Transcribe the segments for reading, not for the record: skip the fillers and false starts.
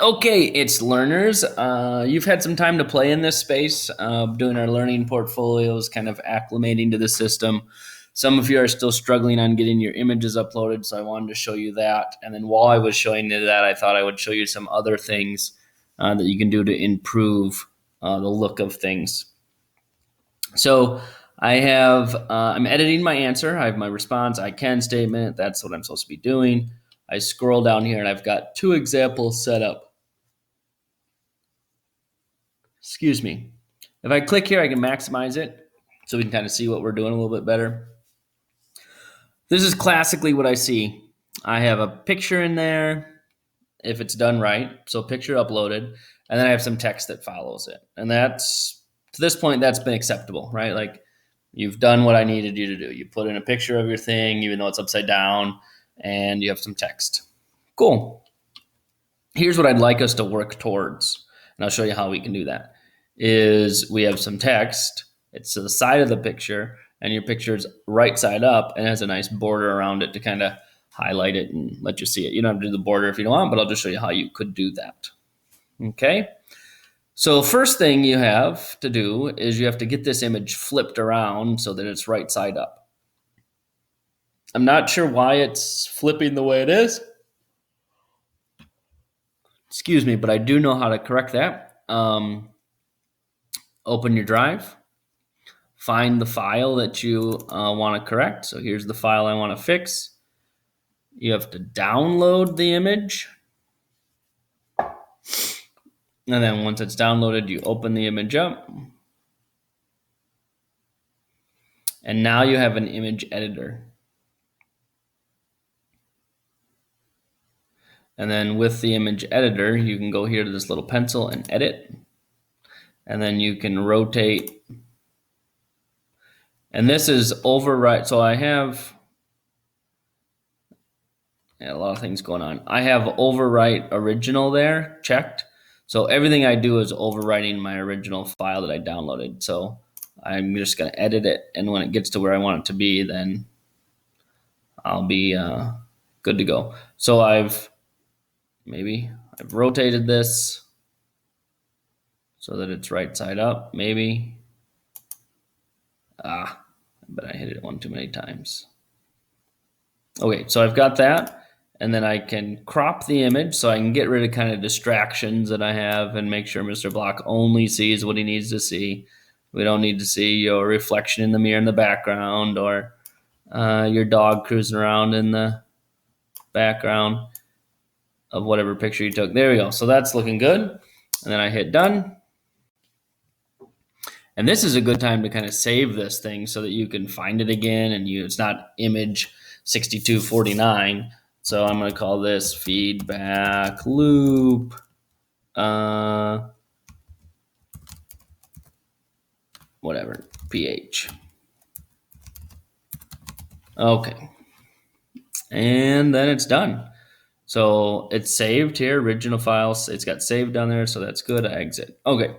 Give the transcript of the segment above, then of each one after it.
Okay, it's learners. You've had some time to play in this space, doing our learning portfolios, kind of acclimating to the system. Some of you are still struggling on getting your images uploaded, so I wanted to show you that. And then while I was showing you that, I thought I would show you some other things that you can do to improve the look of things. So I'm editing my answer. I have my response, I can statement. That's what I'm supposed to be doing. I scroll down here and I've got two examples set up. Excuse me. If I click here, I can maximize it so we can kind of see what we're doing a little bit better. This is classically what I see. I have a picture in there if it's done right. So picture uploaded. And then I have some text that follows it. And that's, to this point, that's been acceptable, right? Like you've done what I needed you to do. You put in a picture of your thing, even though it's upside down, and you have some text. Cool. Here's what I'd like us to work towards. And I'll show you how we can do that. Is we have some text. It's to the side of the picture, and your picture is right side up and has a nice border around it to kind of highlight it and let you see it. You don't have to do the border if you don't want, but I'll just show you how you could do that. Okay. So first thing you have to do is you have to get this image flipped around so that it's right side up. I'm not sure why it's flipping the way it is. Excuse me, but I do know how to correct that. Open your drive, find the file that you want to correct. So here's the file I want to fix. You have to download the image. And then once it's downloaded, you open the image up. And now you have an image editor. And then with the image editor, you can go here to this little pencil and edit. And then you can rotate. And this is overwrite. So I have a lot of things going on. I have overwrite original there checked. So everything I do is overwriting my original file that I downloaded. So I'm just going to edit it. And when it gets to where I want it to be, then I'll be good to go. So I've rotated this so that it's right side up, maybe. But I hit it one too many times. Okay, so I've got that. And then I can crop the image so I can get rid of kind of distractions that I have and make sure Mr. Block only sees what he needs to see. We don't need to see your reflection in the mirror in the background or your dog cruising around in the background of whatever picture you took. There we go. So that's looking good. And then I hit done. And this is a good time to kind of save this thing so that you can find it again and it's not image 6249. So I'm going to call this feedback loop. Whatever, PH. Okay. And then it's done. So it's saved here, original files. It's got saved down there, so that's good. I exit. Okay.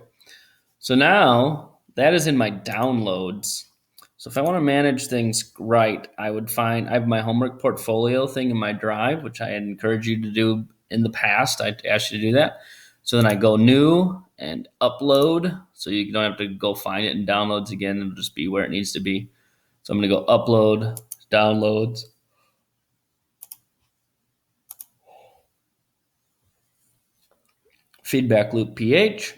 So now that is in my downloads. So if I want to manage things right, I have my homework portfolio thing in my drive, which I had encouraged you to do in the past. I asked you to do that. So then I go new and upload. So you don't have to go find it in downloads again. It'll just be where it needs to be. So I'm going to go upload, downloads. Feedback loop PH.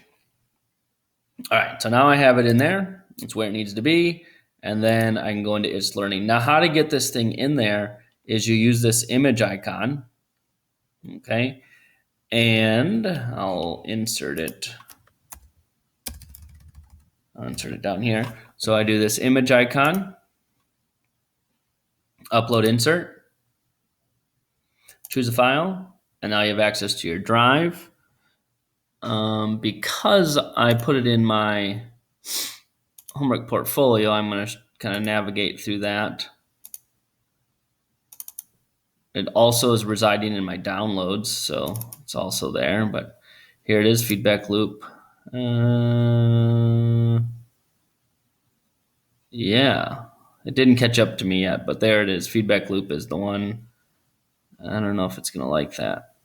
All right, so now I have it in there. It's where it needs to be. And then I can go into It's Learning. Now, how to get this thing in there is you use this image icon. Okay. And I'll insert it. I'll insert it down here. So I do this image icon, upload insert, choose a file, and now you have access to your drive. Because I put it in my homework portfolio, I'm going to kind of navigate through that. It also is residing in my downloads, so it's also there. But here it is, feedback loop. Yeah, it didn't catch up to me yet, but there it is. Feedback loop is the one. I don't know if it's going to like that.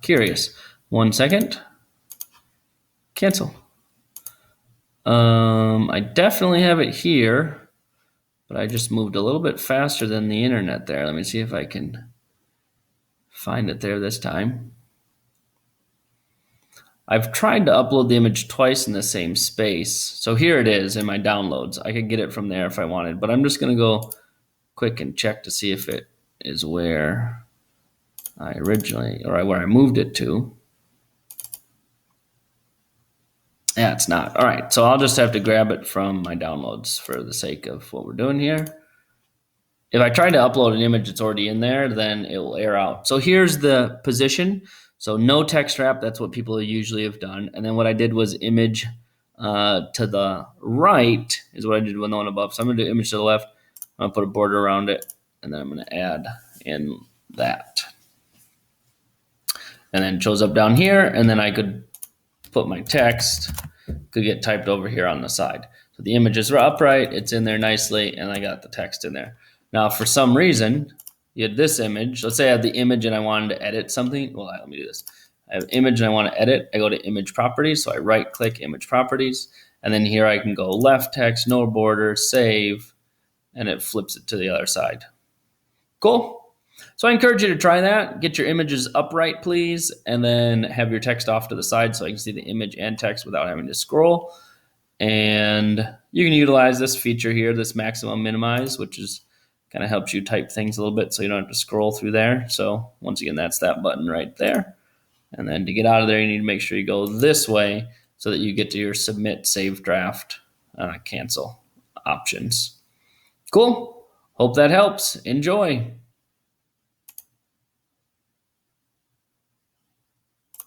Curious. 1 second. Cancel. I definitely have it here, but I just moved a little bit faster than the internet there. Let me see if I can find it there this time. I've tried to upload the image twice in the same space. So here it is in my downloads. I could get it from there if I wanted, but I'm just going to go quick and check to see if it is where I originally, or where I moved it to. Yeah, it's not. All right, so I'll just have to grab it from my downloads for the sake of what we're doing here. If I try to upload an image that's already in there, then it will air out. So here's the position. So no text wrap, that's what people usually have done. And then what I did was image to the right is what I did with the one above. So I'm gonna do image to the left. I'm gonna put a border around it, and then I'm gonna add in that. And then it shows up down here, and then I could put my text, could get typed over here on the side. So the image is upright, it's in there nicely, and I got the text in there. Now, for some reason, you had this image. Let's say I had the image and I wanted to edit something. Well, let me do this. I have image and I want to edit. I go to image properties. So I right click image properties. And then here I can go left text, no border, save, and it flips it to the other side. Cool. So I encourage you to try that. Get your images upright, please, and then have your text off to the side so I can see the image and text without having to scroll. And you can utilize this feature here, this maximum minimize, which is kind of helps you type things a little bit so you don't have to scroll through there. So once again, that's that button right there. And then to get out of there, you need to make sure you go this way so that you get to your submit, save draft, cancel options. Cool. Hope that helps. Enjoy.